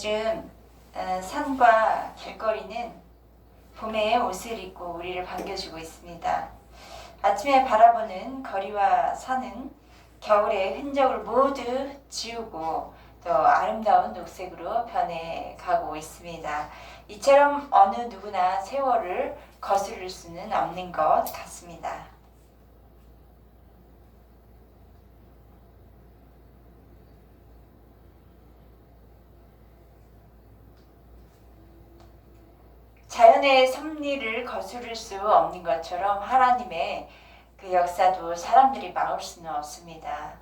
요즘 산과 길거리는 봄의 옷을 입고 우리를 반겨주고 있습니다. 아침에 바라보는 거리와 산은 겨울의 흔적을 모두 지우고 또 아름다운 녹색으로 변해가고 있습니다. 이처럼 어느 누구나 세월을 거스를 수는 없는 것 같습니다. 자연의 섭리를 거스를 수 없는 것처럼 하나님의 그 역사도 사람들이 막을 수는 없습니다.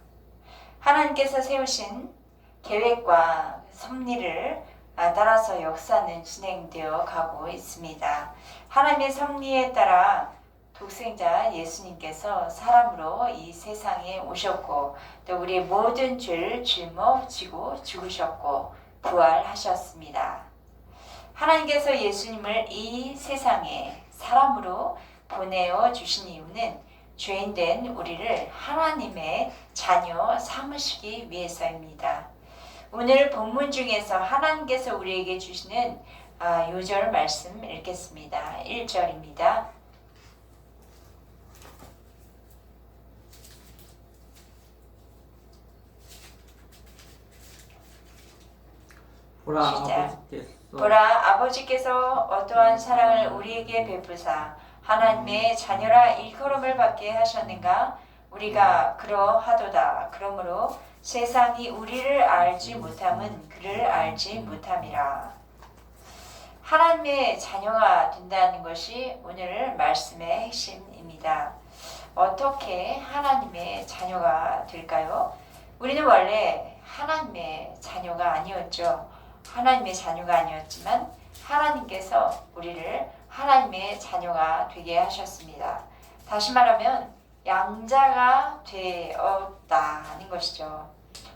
하나님께서 세우신 계획과 섭리를 따라서 역사는 진행되어 가고 있습니다. 하나님의 섭리에 따라 독생자 예수님께서 사람으로 이 세상에 오셨고 또 우리의 모든 죄를 짊어지고 죽으셨고 부활하셨습니다. 하나님께서 예수님을 이 세상에 사람으로 보내어 주신 이유는 죄인된 우리를 하나님의 자녀 삼으시기 위해서입니다. 오늘 본문 중에서 하나님께서 우리에게 주시는 요절 말씀 읽겠습니다. 1절입니다. 보라 아버지께서 어떠한 사랑을 우리에게 베푸사 하나님의 자녀라 일컬음을 받게 하셨는가? 우리가 그러하도다. 그러므로 세상이 우리를 알지 못함은 그를 알지 못함이라. 하나님의 자녀가 된다는 것이 오늘 말씀의 핵심입니다. 어떻게 하나님의 자녀가 될까요? 우리는 원래 하나님의 자녀가 아니었죠. 하나님의 자녀가 아니었지만 하나님께서 우리를 하나님의 자녀가 되게 하셨습니다. 다시 말하면 양자가 되었다는 것이죠.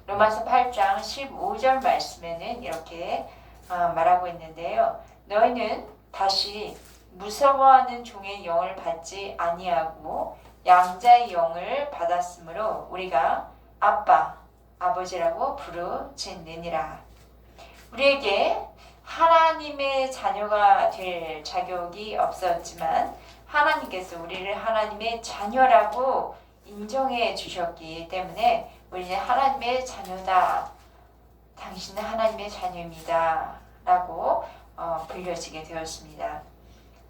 로마서 8장 15절 말씀에는 이렇게 말하고 있는데요. 너희는 다시 무서워하는 종의 영을 받지 아니하고 양자의 영을 받았으므로 우리가 아빠, 아버지라고 부르짖느니라. 우리에게 하나님의 자녀가 될 자격이 없었지만 하나님께서 우리를 하나님의 자녀라고 인정해 주셨기 때문에 우리는 하나님의 자녀다. 당신은 하나님의 자녀입니다. 라고 불려지게 되었습니다.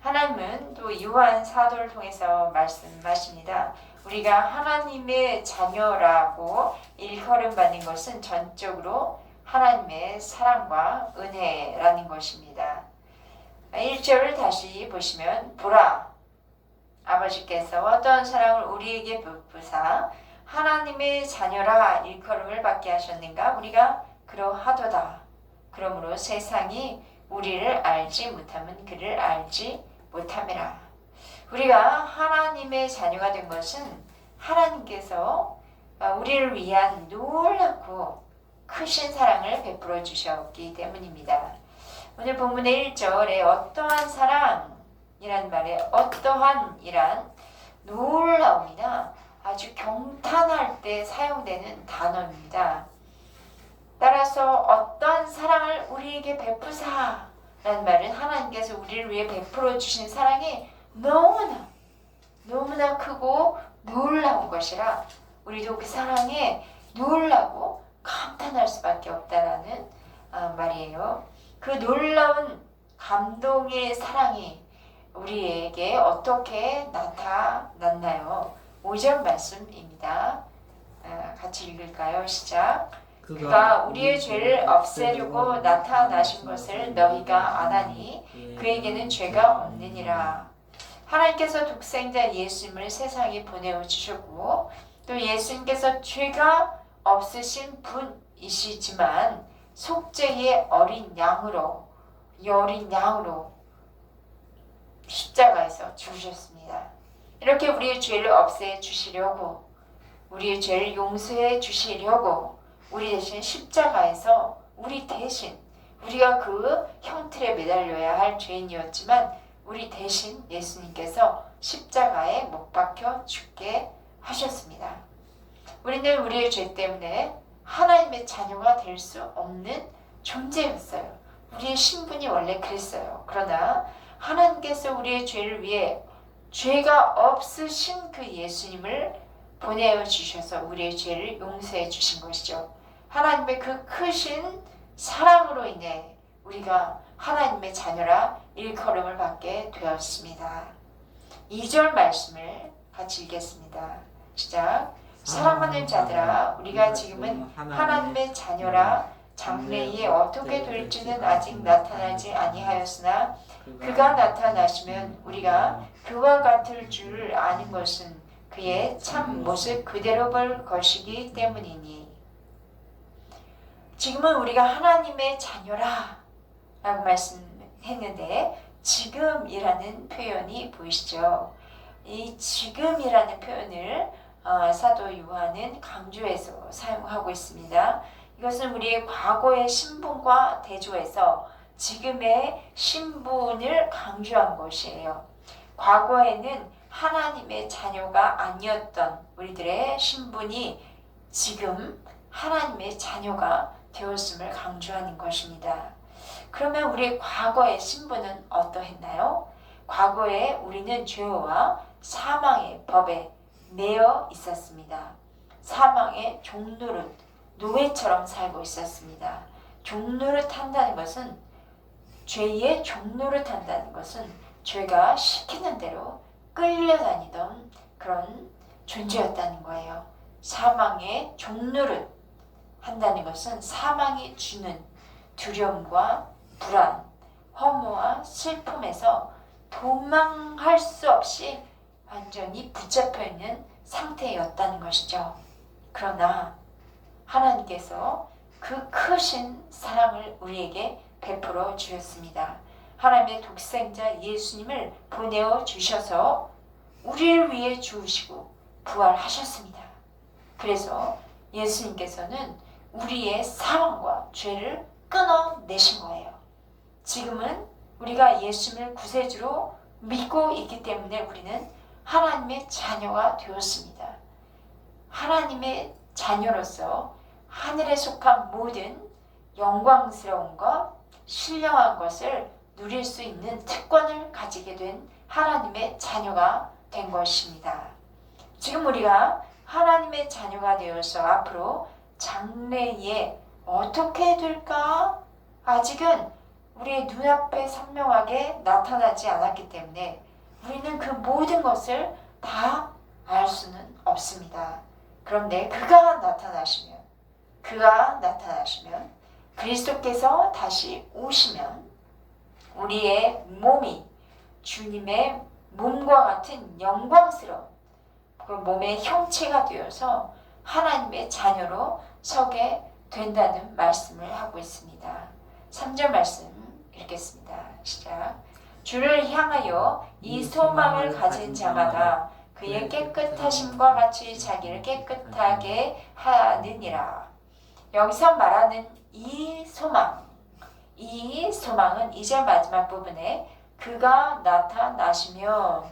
하나님은 또 요한 사도를 통해서 말씀하십니다. 우리가 하나님의 자녀라고 일컬음 받는 것은 전적으로 하나님의 사랑과 은혜라는 것입니다. 1절을 다시 보시면 보라 아버지께서 어떤 사랑을 우리에게 베푸사 하나님의 자녀라 일컬음을 받게 하셨는가? 우리가 그러하도다. 그러므로 세상이 우리를 알지 못하면 그를 알지 못함이라. 우리가 하나님의 자녀가 된 것은 하나님께서 우리를 위한 놀랍고 크신 사랑을 베풀어 주셨기 때문입니다. 오늘 본문의 1절에 어떠한 사랑이란 말에 어떠한이란 놀라움이나 아주 경탄할 때 사용되는 단어입니다. 따라서 어떠한 사랑을 우리에게 베푸사 라는 말은 하나님께서 우리를 위해 베풀어 주신 사랑이 너무나 크고 놀라운 것이라 우리도 그 사랑에 놀라고 감탄할 수밖에 없다라는 말이에요. 그 놀라운 감동의 사랑이 우리에게 어떻게 나타났나요? 5절 말씀입니다. 같이 읽을까요? 시작. 그가 우리의 죄를 없애려고 나타나신 것을 너희가 아나니 그에게는 죄가 없느니라. 하나님께서 독생자 예수님을 세상에 보내어 주셨고 또 예수님께서 죄가 없으신 분이시지만 속죄의 어린 양으로 십자가에서 죽으셨습니다. 이렇게 우리의 죄를 없애 주시려고 우리의 죄를 용서해 주시려고 우리 대신 십자가에서 우리 대신 우리가 그 형틀에 매달려야 할 죄인이었지만 우리 대신 예수님께서 십자가에 못 박혀 죽게 하셨습니다. 우리는 우리의 죄 때문에 하나님의 자녀가 될 수 없는 존재였어요. 우리의 신분이 원래 그랬어요. 그러나 하나님께서 우리의 죄를 위해 죄가 없으신 그 예수님을 보내어 주셔서 우리의 죄를 용서해 주신 것이죠. 하나님의 그 크신 사랑으로 인해 우리가 하나님의 자녀라 일컬음을 받게 되었습니다. 2절 말씀을 같이 읽겠습니다. 시작. 사랑하는 자들아, 우리가 지금은 하나님의 자녀라 장래에 어떻게 될지는 아직 나타나지 아니하였으나 그가 나타나시면 우리가 그와 같을 줄 아는 것은 그의 참 모습 그대로 볼 것이기 때문이니. 지금은 우리가 하나님의 자녀라 라고 말씀했는데 지금이라는 표현이 보이시죠? 이 지금이라는 표현을 사도 요한은 강조해서 사용하고 있습니다. 이것은 우리의 과거의 신분과 대조해서 지금의 신분을 강조한 것이에요. 과거에는 하나님의 자녀가 아니었던 우리들의 신분이 지금 하나님의 자녀가 되었음을 강조하는 것입니다. 그러면 우리의 과거의 신분은 어떠했나요? 과거에 우리는 죄와 사망의 법에 매여 있었습니다. 사망의 종노릇, 노예처럼 살고 있었습니다. 종노릇 한다는 것은 죄의 종노릇 한다는 것은 죄가 시키는 대로 끌려다니던 그런 존재였다는 거예요. 사망의 종노릇 한다는 것은 사망이 주는 두려움과 불안, 허무와 슬픔에서 도망할 수 없이 완전히 붙잡혀 있는 상태였다는 것이죠. 그러나 하나님께서 그 크신 사랑을 우리에게 베풀어 주셨습니다. 하나님의 독생자 예수님을 보내어 주셔서 우리를 위해 죽으시고 부활하셨습니다. 그래서 예수님께서는 우리의 사망과 죄를 끊어내신 거예요. 지금은 우리가 예수님을 구세주로 믿고 있기 때문에 우리는 하나님의 자녀가 되었습니다. 하나님의 자녀로서 하늘에 속한 모든 영광스러운 것, 신령한 것을 누릴 수 있는 특권을 가지게 된 하나님의 자녀가 된 것입니다. 지금 우리가 하나님의 자녀가 되어서 앞으로 장래에 어떻게 될까? 아직은 우리의 눈앞에 선명하게 나타나지 않았기 때문에 우리는 그 모든 것을 다 알 수는 없습니다. 그런데 그가 나타나시면 그리스도께서 다시 오시면 우리의 몸이 주님의 몸과 같은 영광스러운 그 몸의 형체가 되어서 하나님의 자녀로 서게 된다는 말씀을 하고 있습니다. 3절 말씀 읽겠습니다. 시작. 주를 향하여 이 소망을 가진 자마다 그의 깨끗하심과 같이 자기를 깨끗하게 하느니라. 여기서 말하는 이 소망은 2절 마지막 부분에 그가 나타나시면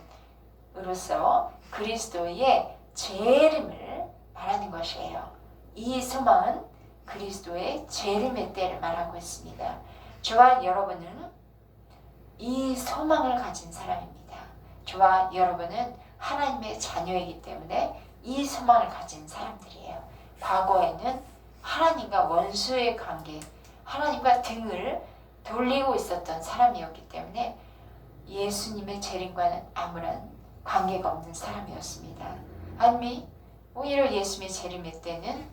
으로써 그리스도의 재림을 말하는 것이에요. 이 소망은 그리스도의 재림의 때를 말하고 있습니다. 저와 여러분은 이 소망을 가진 사람입니다. 저와 여러분은 하나님의 자녀이기 때문에 이 소망을 가진 사람들이에요. 과거에는 하나님과 원수의 관계, 하나님과 등을 돌리고 있었던 사람이었기 때문에 예수님의 재림과는 아무런 관계가 없는 사람이었습니다. 아니, 오히려 예수님의 재림의 때는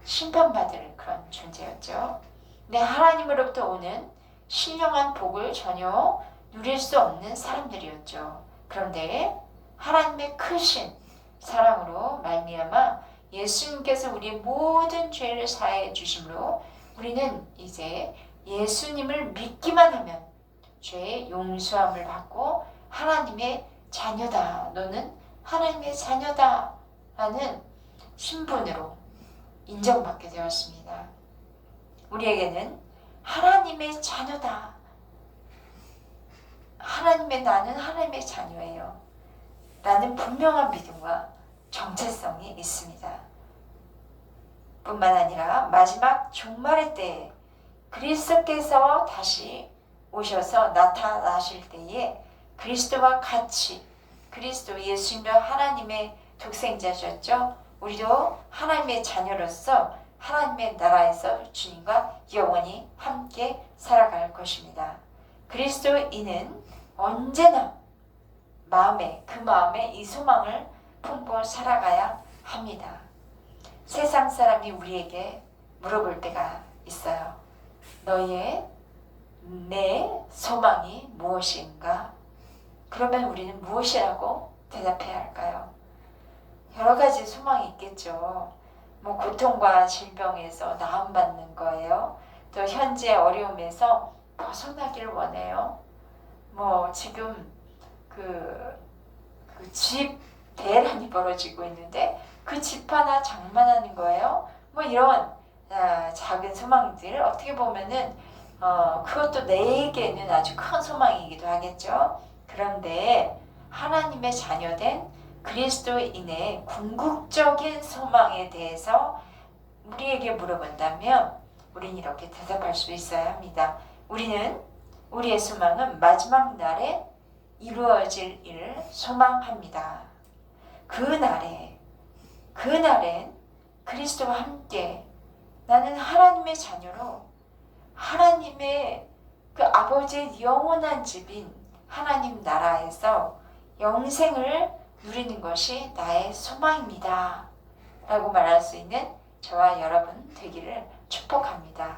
심판받을 그런 존재였죠. 근데 하나님으로부터 오는 신령한 복을 전혀 누릴 수 없는 사람들이었죠. 그런데 하나님의 크신 사랑으로 말미암아 예수님께서 우리의 모든 죄를 사해 주심으로 우리는 이제 예수님을 믿기만 하면 죄의 용서함을 받고 하나님의 자녀다, 너는 하나님의 자녀다 라는 신분으로 인정받게 되었습니다. 우리에게는 하나님의 자녀다, 나는 하나님의 자녀예요 라는 분명한 믿음과 정체성이 있습니다. 뿐만 아니라 마지막 종말의 때에 그리스도께서 다시 오셔서 나타나실 때에 그리스도와 같이 그리스도 예수님도 하나님의 독생자셨죠. 우리도 하나님의 자녀로서 하나님의 나라에서 주님과 영원히 함께 살아갈 것입니다. 그리스도인은 언제나 그 마음에 이 소망을 품고 살아가야 합니다. 세상 사람이 우리에게 물어볼 때가 있어요. 내 소망이 무엇인가? 그러면 우리는 무엇이라고 대답해야 할까요? 여러 가지 소망이 있겠죠. 고통과 질병에서 나음받는 거예요. 또 현재 어려움에서 벗어나기를 원해요. 지금 집 대란이 벌어지고 있는데 그 집 하나 장만하는 거예요. 이런 작은 소망들 어떻게 보면은 그것도 내게는 아주 큰 소망이기도 하겠죠. 그런데 하나님의 자녀된 그리스도인의 궁극적인 소망에 대해서 우리에게 물어본다면 우리는 이렇게 대답할 수 있어야 합니다. 우리의 소망은 마지막 날에 이루어질 일을 소망합니다. 그날엔 그리스도와 함께 나는 하나님의 자녀로 하나님의 그 아버지의 영원한 집인 하나님 나라에서 영생을 누리는 것이 나의 소망입니다. 라고 말할 수 있는 저와 여러분 되기를 축복합니다.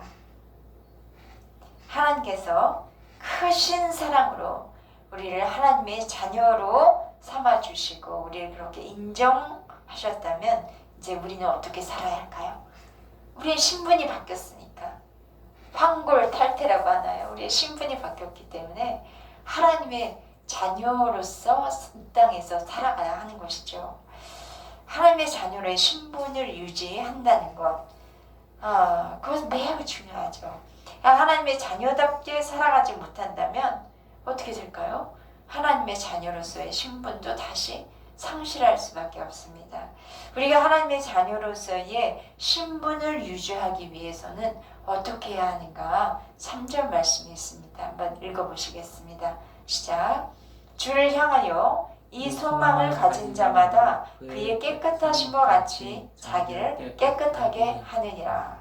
하나님께서 크신 사랑으로 우리를 하나님의 자녀로 삼아주시고 우리를 그렇게 인정하셨다면 이제 우리는 어떻게 살아야 할까요? 우리의 신분이 바뀌었으니까 황골탈퇴라고 하나요? 우리의 신분이 바뀌었기 때문에 하나님의 자녀로서 이 땅에서 살아가야 하는 것이죠. 하나님의 자녀로의 신분을 유지한다는 것, 그것은 매우 중요하죠. 하나님의 자녀답게 살아가지 못한다면 어떻게 될까요? 하나님의 자녀로서의 신분도 다시 상실할 수밖에 없습니다. 우리가 하나님의 자녀로서의 신분을 유지하기 위해서는 어떻게 해야 하는가? 3절 말씀이 있습니다. 한번 읽어보시겠습니다. 시작. 주를 향하여 이 소망을 가진 자마다 그의 깨끗하심과 같이 자기를 깨끗하게 하느니라.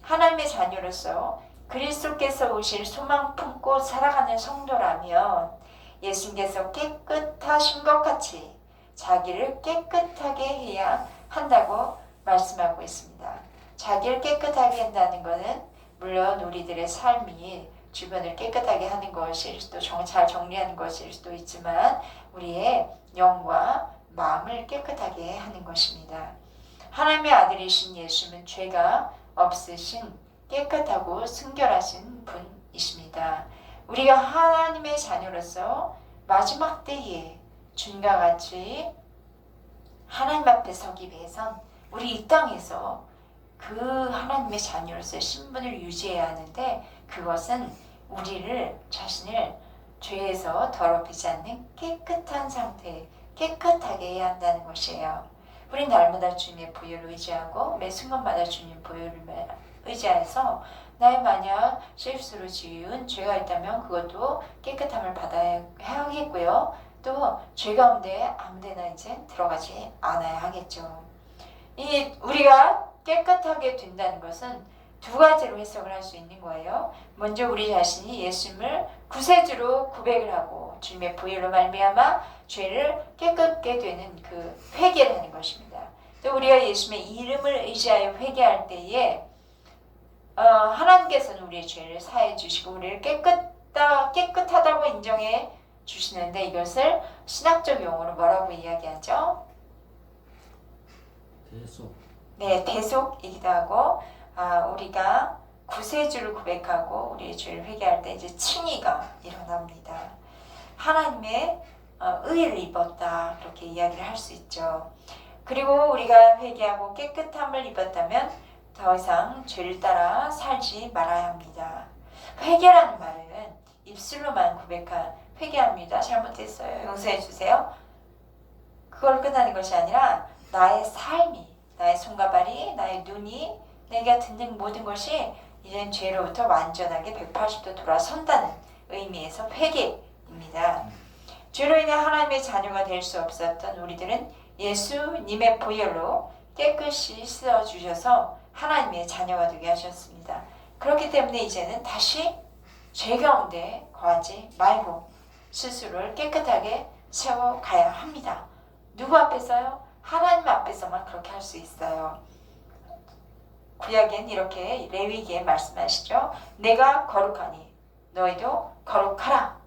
하나님의 자녀로서 그리스도께서 오실 소망 품고 살아가는 성도라면 예수님께서 깨끗하신 것 같이 자기를 깨끗하게 해야 한다고 말씀하고 있습니다. 자기를 깨끗하게 한다는 것은 물론 우리들의 삶이 주변을 깨끗하게 하는 것일 수도 잘 정리하는 것일 수도 있지만 우리의 영과 마음을 깨끗하게 하는 것입니다. 하나님의 아들이신 예수는 죄가 없으신 깨끗하고 순결하신 분이십니다. 우리가 하나님의 자녀로서 마지막 때에 주님과 같이 하나님 앞에 서기 위해선 우리 이 땅에서 그 하나님의 자녀로서의 신분을 유지해야 하는데 그것은 우리를 자신을 죄에서 더럽히지 않는 깨끗한 상태, 깨끗하게 해야 한다는 것이에요. 우리 날마다 주님의 보혈을 의지하고 매 순간마다 주님의 보혈을 의지해서 나의 만약 실수로 지은 죄가 있다면 그것도 깨끗함을 받아야 하겠고요. 또 죄 가운데 아무데나 이제 들어가지 않아야 하겠죠. 우리가 깨끗하게 된다는 것은 두 가지로 해석을 할 수 있는 거예요. 먼저 우리 자신이 예수님을 구세주로 고백을 하고 주님의 보혈로 말미암아 죄를 깨끗게 되는 그 회개를 하는 것입니다. 또 우리가 예수님의 이름을 의지하여 회개할 때에 하나님께서는 우리의 죄를 사해 주시고 우리를 깨끗하다고 인정해 주시는데 이것을 신학적 용어로 뭐라고 이야기하죠? 대속. 네, 대속이기도 하고 우리가 구세주를 고백하고 우리의 죄를 회개할 때 이제 칭의가 일어납니다. 하나님의 의를 입었다 그렇게 이야기를 할 수 있죠. 그리고 우리가 회개하고 깨끗함을 입었다면 더 이상 죄를 따라 살지 말아야 합니다. 회개라는 말은 입술로만 회개합니다. 잘못했어요. 용서해 주세요. 그걸 끝나는 것이 아니라 나의 삶이, 나의 손과 발이, 나의 눈이, 내가 듣는 모든 것이 이젠 죄로부터 완전하게 180도 돌아선다는 의미에서 회개입니다. 죄로 인해 하나님의 자녀가 될 수 없었던 우리들은 예수님의 보혈로 깨끗이 씻어주셔서 하나님의 자녀가 되게 하셨습니다. 그렇기 때문에 이제는 다시 죄 가운데 거하지 말고 스스로를 깨끗하게 세워가야 합니다. 누구 앞에서요? 하나님 앞에서만 그렇게 할 수 있어요. 구약엔 이렇게 레위기에 말씀하시죠. 내가 거룩하니 너희도 거룩하라.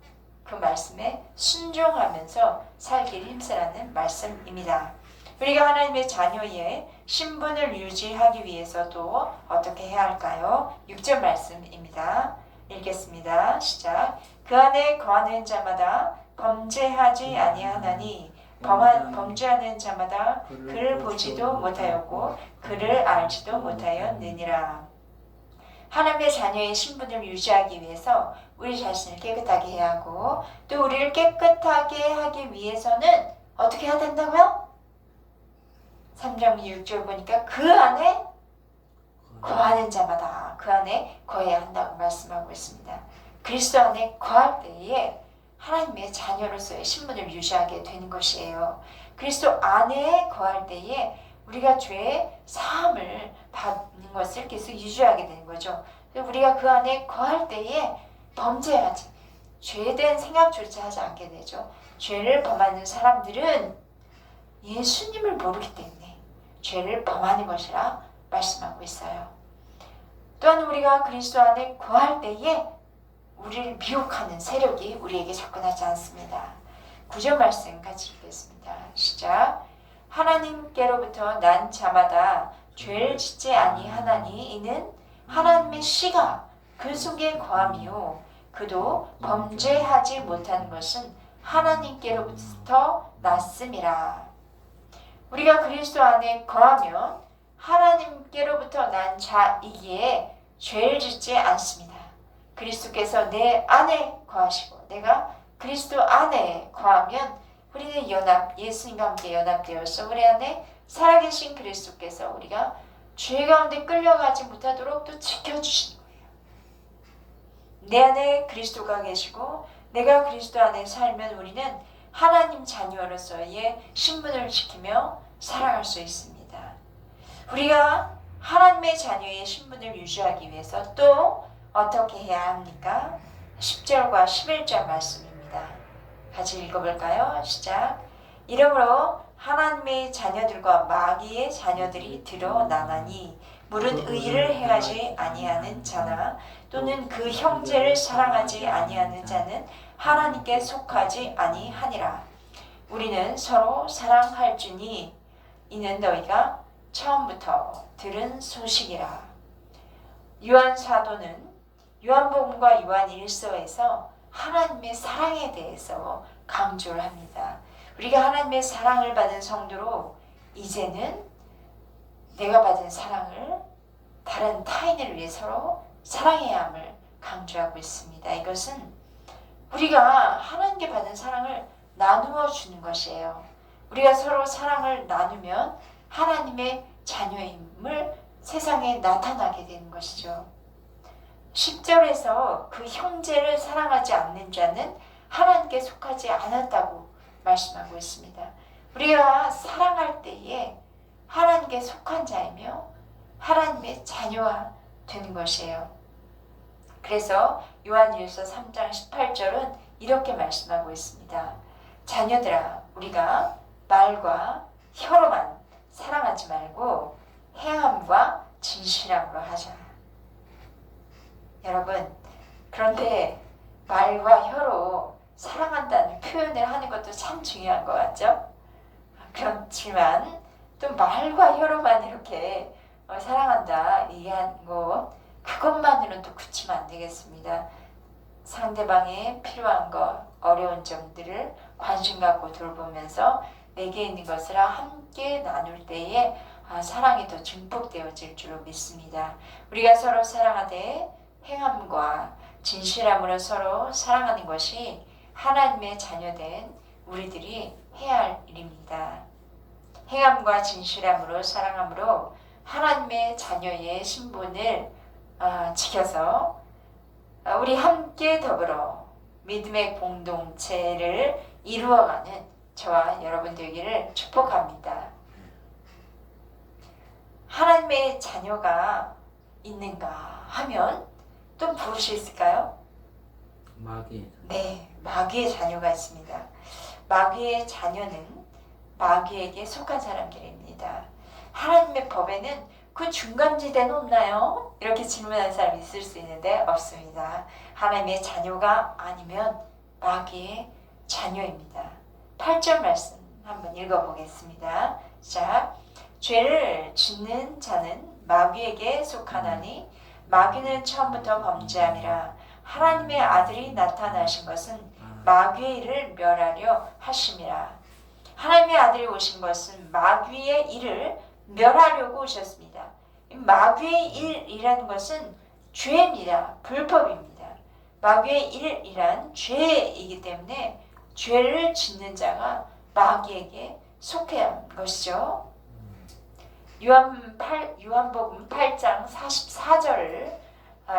그 말씀에 순종하면서 살기를 힘쓰라는 말씀입니다. 우리가 하나님의 자녀의 신분을 유지하기 위해서도 어떻게 해야 할까요? 6절 말씀입니다. 읽겠습니다. 시작. 그 안에 거하는 자마다 범죄하지 아니하나니 범죄하는 자마다 그를 보지도 못하였고 그를 알지도 못하였느니라. 하나님의 자녀의 신분을 유지하기 위해서 우리 자신을 깨끗하게 해야 하고 또 우리를 깨끗하게 하기 위해서는 어떻게 해야 된다고요? 3장 6절 보니까 그 안에 거하는 자마다 그 안에 거해야 한다고 말씀하고 있습니다. 그리스도 안에 거할 때에 하나님의 자녀로서의 신분을 유지하게 되는 것이에요. 그리스도 안에 거할 때에 우리가 죄의 사함을 받는 것을 계속 유지하게 되는 거죠. 우리가 그 안에 거할 때에 범죄하지, 죄에 대한 생각조차 하지 않게 되죠. 죄를 범하는 사람들은 예수님을 모르기 때문에 죄를 범하는 것이라 말씀하고 있어요. 또한 우리가 그리스도 안에 거할 때에 우리를 미혹하는 세력이 우리에게 접근하지 않습니다. 9절 말씀 같이 읽겠습니다. 시작. 하나님께로부터 난 자마다 죄를 짓지 아니하나니 이는 하나님의 씨가 그 속에 거함이요 그도 범죄하지 못하는 것은 하나님께로부터 났음이라. 우리가 그리스도 안에 거하면 하나님께로부터 난 자이기에 죄를 짓지 않습니다. 그리스도께서 내 안에 거하시고 내가 그리스도 안에 거하면 우리는 예수님과 함께 연합되어서 우리 안에 살아계신 그리스도께서 우리가 죄 가운데 끌려가지 못하도록 또 지켜주시는 거예요. 내 안에 그리스도가 계시고 내가 그리스도 안에 살면 우리는 하나님 자녀로서의 신분을 지키며 살아갈 수 있습니다. 우리가 하나님의 자녀의 신분을 유지하기 위해서 또 어떻게 해야 합니까? 10절과 11절 말씀입니다. 같이 읽어볼까요? 시작. 이러므로 하나님의 자녀들과 마귀의 자녀들이 드러나나니 물은 의를 행하지 아니하는 자나 또는 그 형제를 사랑하지 아니하는 자는 하나님께 속하지 아니하니라. 우리는 서로 사랑할지니 이는 너희가 처음부터 들은 소식이라. 요한 사도는 요한복음과 요한 1서에서 하나님의 사랑에 대해서 강조를 합니다. 우리가 하나님의 사랑을 받은 성도로 이제는 내가 받은 사랑을 다른 타인을 위해 서로 사랑해야 함을 강조하고 있습니다. 이것은 우리가 하나님께 받은 사랑을 나누어 주는 것이에요. 우리가 서로 사랑을 나누면 하나님의 자녀임을 세상에 나타나게 되는 것이죠. 10절에서 그 형제를 사랑하지 않는 자는 하나님께 속하지 않았다고 말씀하고 있습니다. 우리가 사랑할 때에 하나님께 속한 자이며 하나님의 자녀가 되는 것이에요. 그래서 요한일서 3장 18절은 이렇게 말씀하고 있습니다. 자녀들아, 우리가 말과 혀로만 사랑하지 말고 행함과 진실함으로 하자. 여러분, 그런데 말과 혀로 사랑한다는 표현을 하는 것도 참 중요한 것 같죠? 그렇지만 또 말과 혀로만 이렇게 사랑한다 얘기한 것, 그것만으로는 또 그치면 안 되겠습니다. 상대방의 필요한 것, 어려운 점들을 관심 갖고 돌보면서 내게 있는 것을 함께 나눌 때에 사랑이 더 증폭되어질 줄로 믿습니다. 우리가 서로 사랑하되 행함과 진실함으로 서로 사랑하는 것이 하나님의 자녀된 우리들이 해야 할 일입니다. 행함과 진실함으로 사랑함으로 하나님의 자녀의 신분을 지켜서 우리 함께 더불어 믿음의 공동체를 이루어가는 저와 여러분 되기를 축복합니다. 하나님의 자녀가 있는가 하면 또 무엇이 있을까요? 마귀. 네, 마귀의 자녀가 있습니다. 마귀의 자녀는 마귀에게 속한 사람들입니다. 하나님의 법에는 그 중간지대는 없나요? 이렇게 질문하는 사람이 있을 수 있는데 없습니다. 하나님의 자녀가 아니면 마귀의 자녀입니다. 8절 말씀 한번 읽어보겠습니다. 자, 죄를 짓는 자는 마귀에게 속하나니 마귀는 처음부터 범죄함이라. 하나님의 아들이 나타나신 것은 마귀의 일을 멸하려 하심이라. 하나님의 아들이 오신 것은 마귀의 일을 멸하려고 오셨습니다. 마귀의 일이라는 것은 죄입니다. 불법입니다. 마귀의 일이란 죄이기 때문에 죄를 짓는 자가 마귀에게 속해야 하는 것이죠. 요한복음 8장 44절을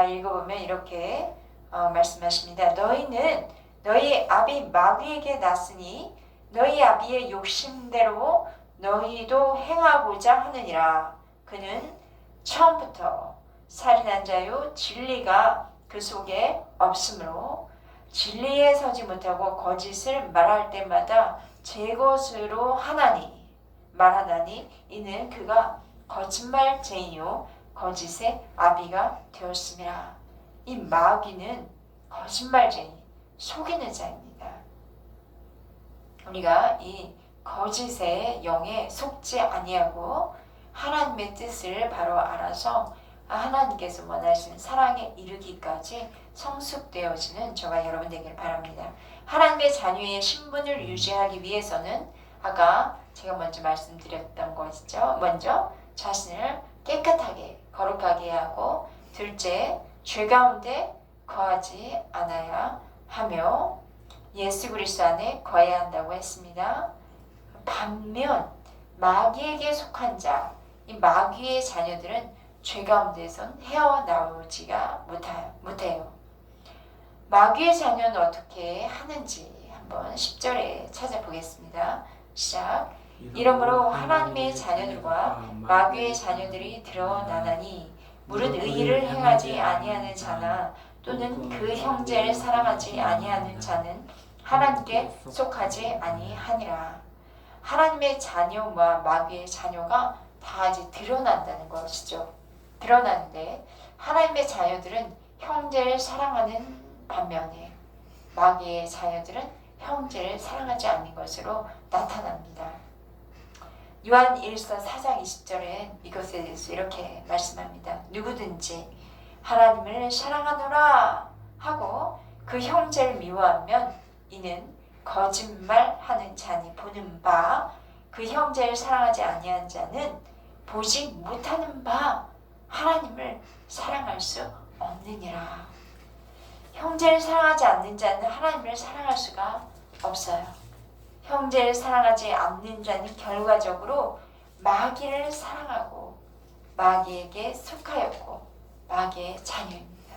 읽어보면 이렇게 말씀하십니다. 너희는 너희 아비 마귀에게 났으니 너희 아비의 욕심대로 너희도 행하고자 하느니라. 그는 처음부터 살인한 자요 진리가 그 속에 없으므로 진리에 서지 못하고 거짓을 말할 때마다 제 것으로 말하나니 이는 그가 거짓말쟁이요 거짓의 아비가 되었음이라. 이 마귀는 거짓말쟁이, 속이는 자입니다. 우리가 이 거짓의 영에 속지 아니하고 하나님의 뜻을 바로 알아서 하나님께서 원하시는 사랑에 이르기까지 성숙되어지는 저와 여러분 되기를 바랍니다. 하나님의 자녀의 신분을 유지하기 위해서는 아까 제가 먼저 말씀드렸던 것이죠. 먼저 자신을 깨끗하게 거룩하게 하고, 둘째 죄 가운데 거하지 않아야 하며 예수 그리스도 안에 거해야 한다고 했습니다. 반면 마귀에게 속한 자, 이 마귀의 자녀들은 죄 가운데선 헤어나오지가 못해요. 마귀의 자녀는 어떻게 하는지 한번 10절에 찾아보겠습니다. 시작. 이러므로 하나님의 자녀들과 마귀의 자녀들이 드러나나니 무릇 의를 행하지 아니하는 자나 또는 그 형제를 사랑하지 아니하는 자는 하나님께 속하지 아니하니라. 하나님의 자녀와 마귀의 자녀가 다 이제 드러난다는 것이죠. 드러나는데 하나님의 자녀들은 형제를 사랑하는 반면에 마귀의 자녀들은 형제를 사랑하지 않는 것으로 나타납니다. 요한 1서 4장 20절에 이것에 대해서 이렇게 말씀합니다. 누구든지 하나님을 사랑하노라 하고 그 형제를 미워하면 이는 거짓말하는 자니 보는 바 그 형제를 사랑하지 아니한 자는 보지 못하는 바 하나님을 사랑할 수 없느니라. 형제를 사랑하지 않는 자는 하나님을 사랑할 수가 없어요. 형제를 사랑하지 않는 자는 결과적으로 마귀를 사랑하고 마귀에게 속하였고 마귀의 자녀입니다.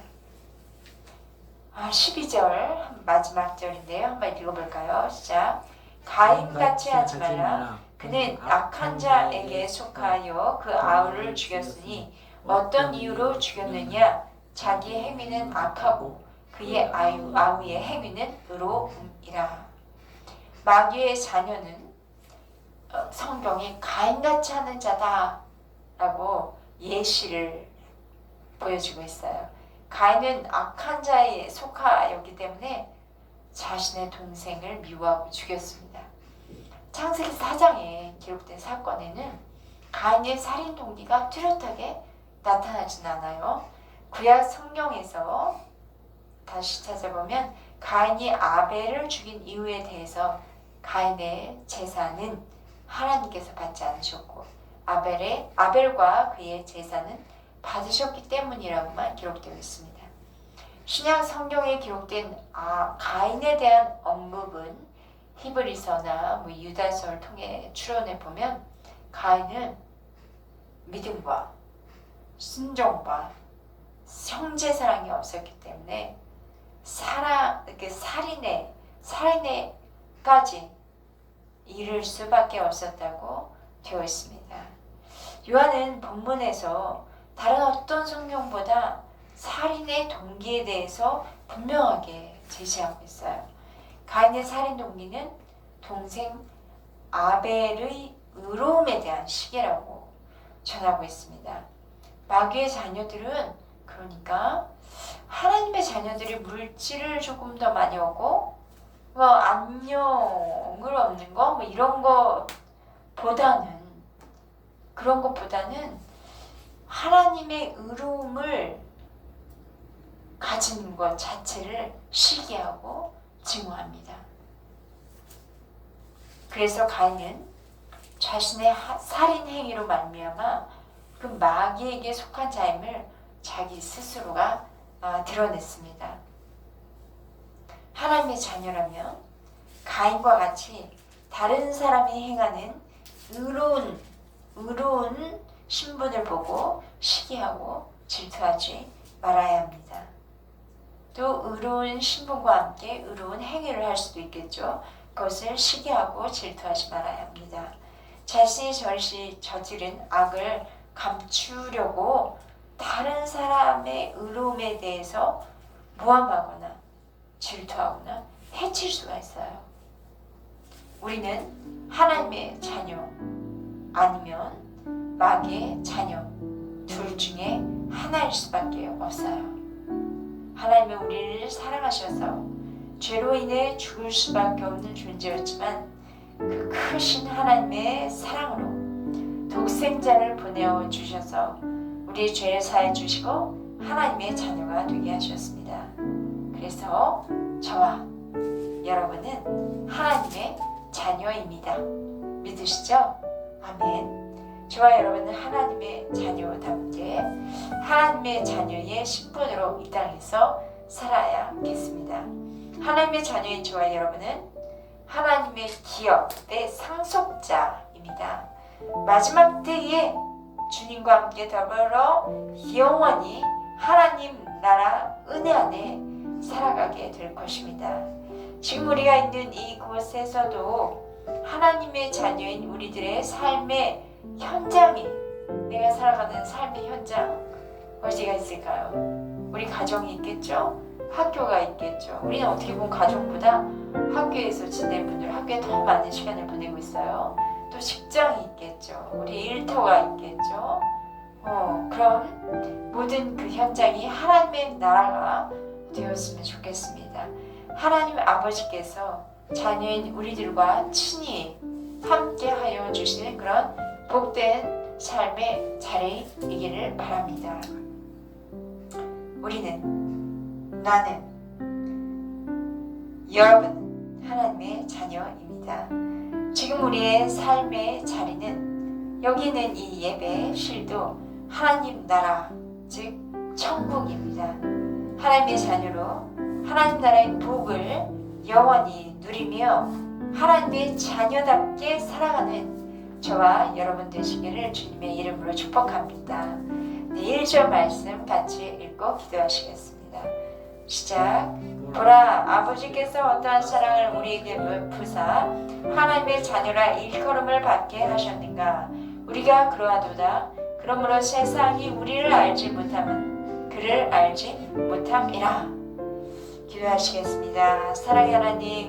12절 마지막 절인데요. 한번 읽어볼까요? 시작. 가인같이 하지 말라. 그는 악한 자에게 속하여 그 아우를 죽였으니 어떤 이유로 죽였느냐? 자기 행위는 악하고 그의 아우의 행위는 의로움이라. 마귀의 자녀는 성경에 가인같이 하는 자다라고 예시를 보여주고 있어요. 가인은 악한 자에 속하였기 때문에 자신의 동생을 미워하고 죽였습니다. 창세기 4장에 기록된 사건에는 가인의 살인 동기가 뚜렷하게 나타나진 않아요. 구약 성경에서 다시 찾아보면 가인이 아벨을 죽인 이유에 대해서 가인의 제사는 하나님께서 받지 않으셨고 아벨과 그의 제사는 받으셨기 때문이라고만 기록되어 있습니다. 신약 성경에 기록된 가인에 대한 언급은 히브리서나 유다서를 통해 추론해 보면 가인은 믿음과 순종과 형제 사랑이 없었기 때문에 살인에까지 이를 수밖에 없었다고 되어 있습니다. 요한은 본문에서 다른 어떤 성경보다 살인의 동기에 대해서 분명하게 제시하고 있어요. 가인의 살인 동기는 동생 아벨의 의로움에 대한 시기라고 전하고 있습니다. 마귀의 자녀들은 그러니까 하나님의 자녀들이 물질을 조금 더 많이 오고 뭐 안녕을 얻는 거 뭐 이런 것보다는 하나님의 의로움을 가지는 것 자체를 시기하고 증오합니다. 그래서 가인은 자신의 살인 행위로 말미암아 그 마귀에게 속한 자임을 자기 스스로가 드러냈습니다. 하나님의 자녀라면 가인과 같이 다른 사람이 행하는 의로운 신분을 보고 시기하고 질투하지 말아야 합니다. 또 의로운 신분과 함께 의로운 행위를 할 수도 있겠죠. 그것을 시기하고 질투하지 말아야 합니다. 자신이 저지른 악을 감추려고 다른 사람의 의로움에 대해서 모함하거나 질투하거나 해칠 수가 있어요. 우리는 하나님의 자녀 아니면 마귀의 자녀 둘 중에 하나일 수밖에 없어요. 하나님은 우리를 사랑하셔서 죄로 인해 죽을 수밖에 없는 존재였지만 그 크신 하나님의 사랑으로 독생자를 보내어 주셔서 우리의 죄를 사해 주시고 하나님의 자녀가 되게 하셨습니다. 그래서 저와 여러분은 하나님의 자녀입니다. 믿으시죠? 아멘. 저와 여러분은 하나님의 자녀답게 하나님의 자녀의 신분으로 이 땅에서 살아야겠습니다. 하나님의 자녀인 저와 여러분은 하나님의 기업의 상속자입니다. 마지막 때에 주님과 함께 더불어 영원히 하나님 나라 은혜 안에 살아가게 될 것입니다. 지금 우리가 있는 이곳에서도 하나님의 자녀인 우리들의 삶의 현장이 내가 살아가는 삶의 현장 어디가 있을까요? 우리 가정이 있겠죠? 학교가 있겠죠. 우리는 어떻게 보면 가정보다 학교에서 지낸 분들 학교에 더 많은 시간을 보내고 있어요. 또 직장이 있겠죠. 우리 일터가 있겠죠. 그럼 모든 그 현장이 하나님의 나라가 되었으면 좋겠습니다. 하나님 아버지께서 자녀인 우리들과 친히 함께하여 주시는 그런 복된 삶의 자리이기를 바랍니다. 나는, 여러분 하나님의 자녀입니다. 지금 우리의 삶의 자리는 여기 있는 이 예배실도 하나님 나라, 즉 천국입니다. 하나님의 자녀로 하나님 나라의 복을 영원히 누리며 하나님의 자녀답게 살아가는 저와 여러분 되시기를 주님의 이름으로 축복합니다. 네, 1절 말씀 같이 읽고 기도하시겠습니다. 시작. 보라, 아버지께서 어떠한 사랑을 우리에게 베푸사 하나님의 자녀라 일컬음을 받게 하셨는가. 우리가 그러하도다. 그러므로 세상이 우리를 알지 못함은 그를 알지 못함이라. 기도하시겠습니다. 사랑의 하나님,